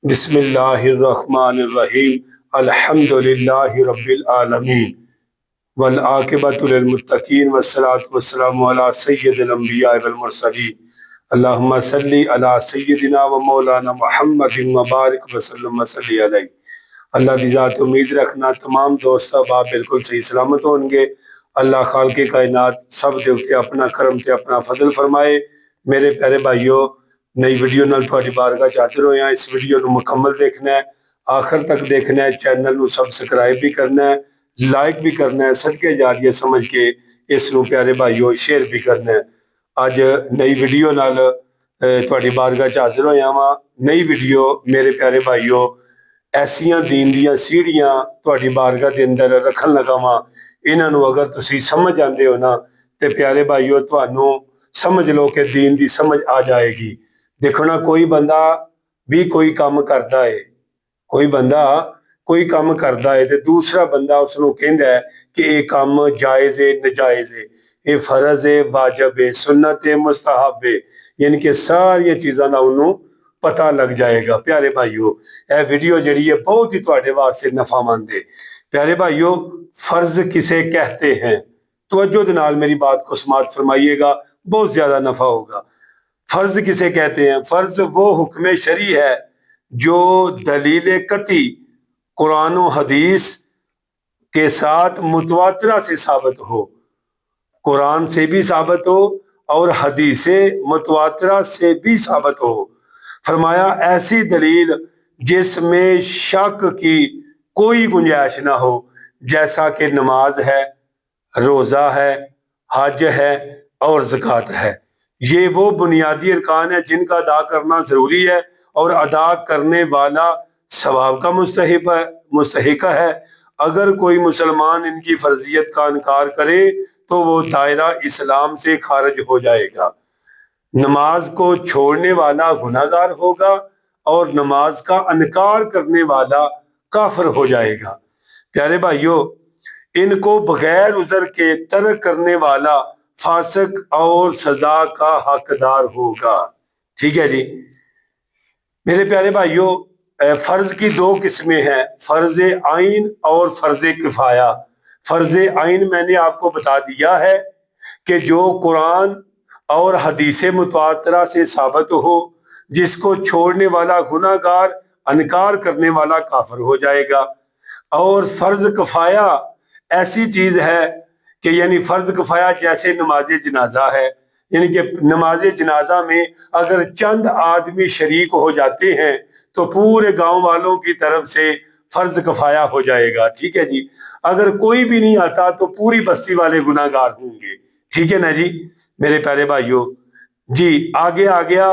بسم اللہ الرحمن الرحیم الحمد للہ رب العالمین والعاقبۃ للمتقین والصلاة والسلام علی سید الانبیاء والمرسلین اللہم صلی علی سیدنا و مولانا محمد مبارک وسلم صلی علیہ۔ اللہ دی ذات امید رکھنا تمام دوست احباب بالکل صحیح سلامت ہوں گے۔ اللہ خالق کائنات سب دے اتے اپنا کرم تے اپنا فضل فرمائے۔ میرے پیارے بھائیو، نئی ویڈیو نال تہاڈی بارگاہ چ حاضر ہویا۔ اس ویڈیو نو مکمل دیکھنا ہے، آخر تک دیکھنا ہے، چینل نو سبسکرائب بھی کرنا ہے، لائک بھی کرنا ہے، صدقے جاریہ سمجھ کے اس نو پیارے بھائیو شیئر بھی کرنا ہے۔ اج نئی ویڈیو نال تہاڈی بارگاہ چ حاضر ہویا ہاں۔ نئی ویڈیو میرے پیارے بھائیو ایسیاں دین دیاں سیڑھیاں تہاڈی بارگاہ دے اندر رکھن لگا ہاں۔ انہاں نو اگر تسی سمجھ آندے ہو نا تے پیارے بھائیو تانوں سمجھ لو کہ دین دی سمجھ آ جائے گی۔ دیکھو نا، کوئی بندہ بھی کوئی کام کردا ہے، کوئی بندہ کوئی کام کردا ہے تے دوسرا بندہ اس نو کہندا ہے کہ یہ کام جائز ہے، ناجائز ہے، یہ فرض ہے، واجب ہے، سنت ہے، مستحب ہے، یعنی کہ ساری چیزاں دا انہوں پتہ لگ جائے گا۔ پیارے بھائیو، اے ویڈیو جڑی ہے بہت ہی تواڈے واسطے نفع مند ہے۔ پیارے بھائیو، فرض کسے کہتے ہیں؟ توجہ دے نال میری بات کو سماعت فرمائیے گا، بہت زیادہ نفع ہوگا۔ فرض کسے کہتے ہیں؟ فرض وہ حکم شرعی ہے جو دلیل قطعی قرآن و حدیث کے ساتھ متواترہ سے ثابت ہو، قرآن سے بھی ثابت ہو اور حدیث متواترہ سے بھی ثابت ہو۔ فرمایا ایسی دلیل جس میں شک کی کوئی گنجائش نہ ہو، جیسا کہ نماز ہے، روزہ ہے، حج ہے اور زکوٰۃ ہے۔ یہ وہ بنیادی ارکان ہیں جن کا ادا کرنا ضروری ہے اور ادا کرنے والا ثواب کا مستحق ہے۔ اگر کوئی مسلمان ان کی فرضیت کا انکار کرے تو وہ دائرہ اسلام سے خارج ہو جائے گا، نماز کو چھوڑنے والا گناہ گار ہوگا اور نماز کا انکار کرنے والا کافر ہو جائے گا۔ پیارے بھائیو، ان کو بغیر عذر کے ترک کرنے والا فاسق اور سزا کا حقدار ہوگا۔ ٹھیک ہے جی میرے پیارے بھائیو، فرض کی دو قسمیں ہیں، فرض عین اور فرض کفایہ۔ فرض عین میں نے آپ کو بتا دیا ہے کہ جو قرآن اور حدیث متواترہ سے ثابت ہو، جس کو چھوڑنے والا گناہ گار، انکار کرنے والا کافر ہو جائے گا۔ اور فرض کفایہ ایسی چیز ہے کہ یعنی فرض کفایہ جیسے نماز جنازہ ہے، یعنی کہ نماز جنازہ میں اگر چند آدمی شریک ہو جاتے ہیں تو پورے گاؤں والوں کی طرف سے فرض کفایہ ہو جائے گا۔ ٹھیک ہے جی، اگر کوئی بھی نہیں آتا تو پوری بستی والے گناہ گار ہوں گے۔ ٹھیک ہے نا جی میرے پیارے بھائیو۔ جی آگے آ گیا،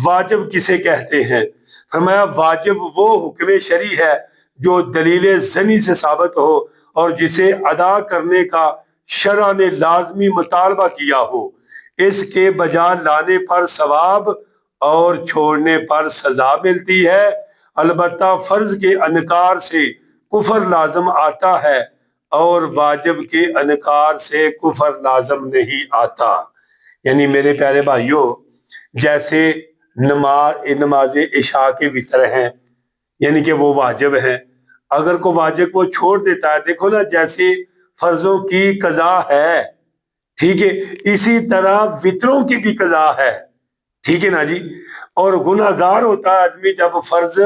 واجب کسے کہتے ہیں؟ فرمایا واجب وہ حکم شرعی ہے جو دلیل ظنی سے ثابت ہو اور جسے ادا کرنے کا شرع نے لازمی مطالبہ کیا ہو، اس کے بجا لانے پر ثواب اور چھوڑنے پر سزا ملتی ہے۔ البتہ فرض کے انکار سے کفر لازم آتا ہے اور واجب کے انکار سے کفر لازم نہیں آتا۔ یعنی میرے پیارے بھائیو، جیسے نماز عشاء کے وتر ہیں، یعنی کہ وہ واجب ہیں، اگر کوئی واجب کو چھوڑ دیتا ہے، دیکھو نا جیسے فرضوں کی قضا ہے، ٹھیک ہے، اسی طرح وطروں کی بھی قضا ہے۔ ٹھیک ہے نا جی، اور گناہ گار ہوتا ہے آدمی جب فرض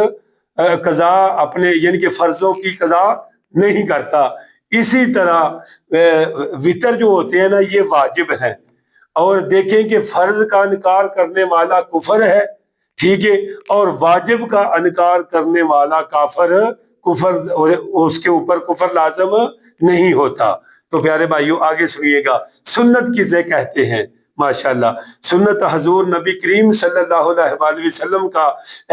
قضا اپنے یعنی کہ فرضوں کی قضا نہیں کرتا۔ اسی طرح وطر جو ہوتے ہیں نا یہ واجب ہیں، اور دیکھیں کہ فرض کا انکار کرنے والا کفر ہے، ٹھیک ہے، اور واجب کا انکار کرنے والا کافر، کفر اس کے اوپر کفر لازم نہیں ہوتا۔ تو پیارے بھائیو آگے سنیے گا، سنت کسے کہتے ہیں؟ ماشاءاللہ، سنت حضور نبی کریم صلی اللہ علیہ وآلہ وسلم کا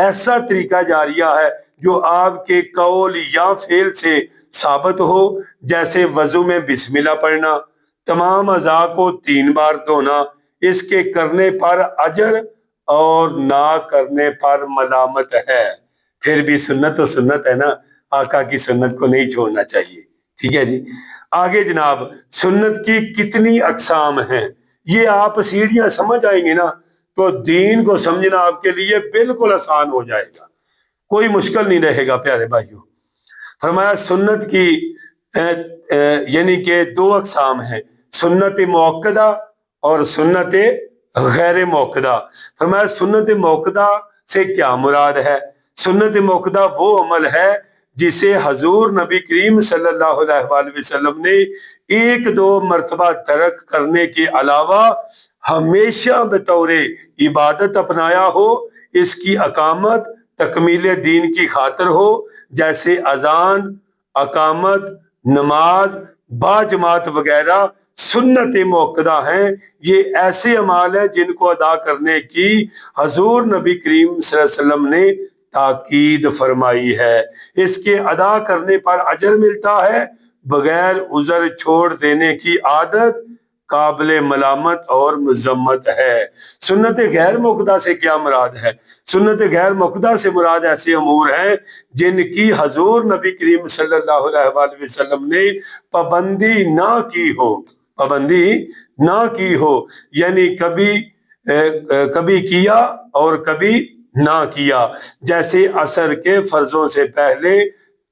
ایسا طریقہ جاریہ ہے جو آپ کے قول یا فعل سے ثابت ہو، جیسے وضو میں بسم اللہ پڑھنا، تمام اعضاء کو 3 بار دھونا، اس کے کرنے پر اجر اور نہ کرنے پر ملامت ہے۔ پھر بھی سنت تو سنت ہے نا، آقا کی سنت کو نہیں چھوڑنا چاہیے۔ ٹھیک ہے جی، آگے جناب، سنت کی کتنی اقسام ہیں؟ یہ آپ سیڑھیاں سمجھ آئیں گے نا تو دین کو سمجھنا آپ کے لیے بالکل آسان ہو جائے گا۔ کوئی مشکل نہیں رہے گا پیارے بھائیوں۔ فرمایا سنت کی یعنی کہ دو اقسام ہیں، سنت موقدہ اور سنت غیر موقدہ۔ فرمایا سنت موقدہ سے کیا مراد ہے؟ سنت موقدہ وہ عمل ہے جسے حضور نبی کریم صلی اللہ علیہ وآلہ وسلم نے ایک دو مرتبہ ترک کرنے کے علاوہ ہمیشہ بطور عبادت اپنایا ہو، اس کی اقامت تکمیل دین کی خاطر ہو، جیسے اذان، اقامت، نماز، باجماعت وغیرہ سنت موقدہ ہیں۔ یہ ایسے اعمال ہیں جن کو ادا کرنے کی حضور نبی کریم صلی اللہ علیہ وسلم نے تاکید فرمائی ہے، اس کے ادا کرنے پر اجر ملتا ہے، بغیر عذر چھوڑ دینے کی عادت قابل ملامت اور مذمت ہے۔ سنت غیر موقدہ سے کیا مراد ہے؟ سنت غیر موقدہ سے مراد ایسے امور ہیں جن کی حضور نبی کریم صلی اللہ علیہ وآلہ وسلم نے پابندی نہ کی ہو، پابندی نہ کی ہو، یعنی کبھی کیا اور کبھی نہ کیا۔ جیسے عصر کے فرضوں سے پہلے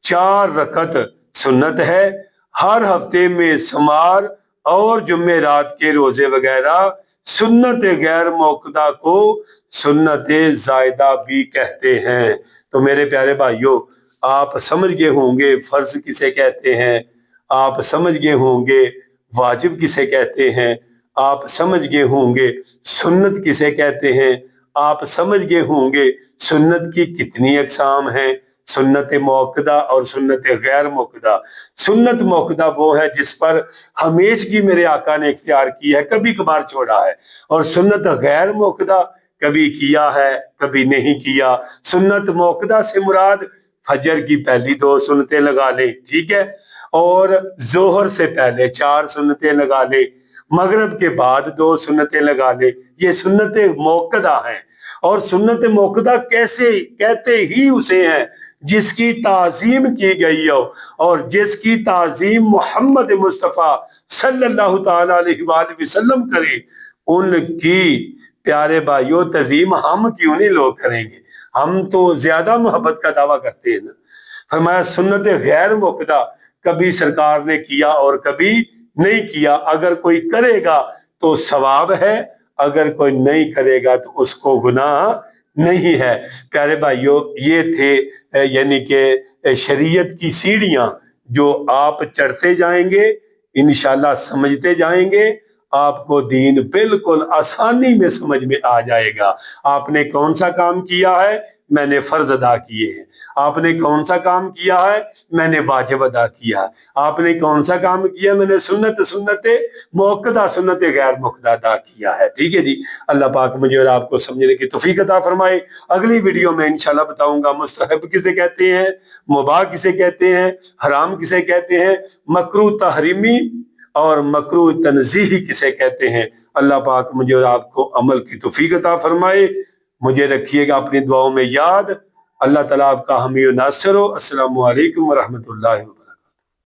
4 رکعت سنت ہے، ہر ہفتے میں سمار اور جمعرات کے روزے وغیرہ۔ سنت غیر موقدہ کو سنت زائدہ بھی کہتے ہیں۔ تو میرے پیارے بھائیوں، آپ سمجھ گئے ہوں گے فرض کسے کہتے ہیں، آپ سمجھ گئے ہوں گے واجب کسے کہتے ہیں، آپ سمجھ گئے ہوں گے سنت کسے کہتے ہیں، آپ سمجھ گئے ہوں گے سنت کی کتنی اقسام ہیں، سنت موقدہ اور سنت غیر موقدہ۔ سنت موقدہ وہ ہے جس پر ہمیشگی میرے آقا نے اختیار کی ہے، کبھی کبھار چھوڑا ہے، اور سنت غیر موقدہ کبھی کیا ہے کبھی نہیں کیا۔ سنت موقدہ سے مراد فجر کی پہلی 2 سنتیں لگا لیں، ٹھیک ہے، اور ظہر سے پہلے 4 سنتیں لگا لیں، مغرب کے بعد 2 سنتیں لگا لیں، یہ سنت موقدہ ہیں۔ اور سنت موقدہ کیسے کہتے ہی اسے ہیں جس کی تعظیم کی گئی ہو، اور جس کی تعظیم محمد مصطفیٰ صلی اللہ تعالی علیہ وآلہ وسلم کرے، ان کی پیارے بھائیوں تعظیم ہم کیوں نہیں لوگ کریں گے؟ ہم تو زیادہ محبت کا دعویٰ کرتے ہیں نا۔ فرمایا سنت غیر موقدہ کبھی سرکار نے کیا اور کبھی نہیں کیا، اگر کوئی کرے گا تو ثواب ہے، اگر کوئی نہیں کرے گا تو اس کو گناہ نہیں ہے۔ پیارے بھائیوں، یہ تھے یعنی کہ شریعت کی سیڑھیاں جو آپ چڑھتے جائیں گے، انشاءاللہ سمجھتے جائیں گے، آپ کو دین بالکل آسانی میں سمجھ میں آ جائے گا۔ آپ نے کون سا کام کیا ہے؟ میں نے فرض ادا کیے ہیں۔ آپ نے کون سا کام کیا ہے؟ میں نے واجب ادا کیا ہے۔ آپ نے کون سا کام کیا؟ میں نے سنت موقدہ سنت غیر موقدہ ادا کیا ہے، ٹھیک ہے جی۔ اللہ پاک مجھے اور آپ کو سمجھنے کی توفیق عطا فرمائے۔ اگلی ویڈیو میں انشاءاللہ بتاؤں گا مستحب کسے کہتے ہیں، مباح کسے کہتے ہیں، حرام کسے کہتے ہیں، مکروہ تحریمی اور مکروہ تنزیہی کسے کہتے ہیں۔ اللہ پاک مجھے اور آپ کو عمل کی توفیق عطا فرمائے۔ مجھے رکھیے گا اپنی دعاؤں میں یاد۔ اللہ تعالیٰ آپ کا حامی و ناصر ہو۔ السلام علیکم ورحمۃ اللہ وبرکاتہ۔